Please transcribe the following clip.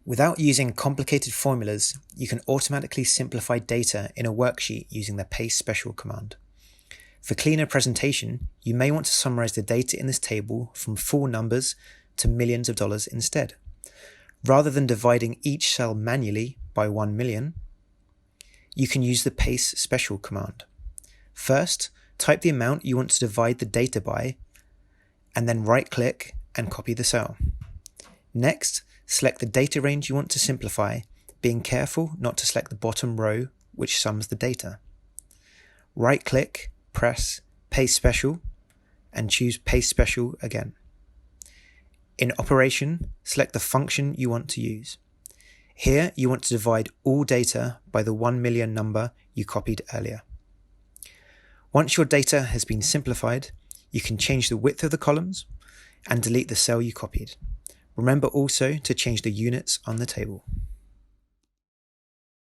Without using complicated formulas, you can automatically simplify data in a worksheet using the paste special command. For cleaner presentation, you may want to summarize the data in this table from full numbers to millions of dollars instead. Rather than dividing each cell manually by 1 million, you can use the paste special command. First, type the amount you want to divide the data by, and then right-click and copy the cell. Next, select the data range you want to simplify, being careful not to select the bottom row, which sums the data. Right-click, press Paste Special, and choose Paste Special again. In Operation, select the function you want to use. Here, you want to divide all data by the 1 million number you copied earlier. Once your data has been simplified, you can change the width of the columns and delete the cell you copied. Remember also to change the units on the table.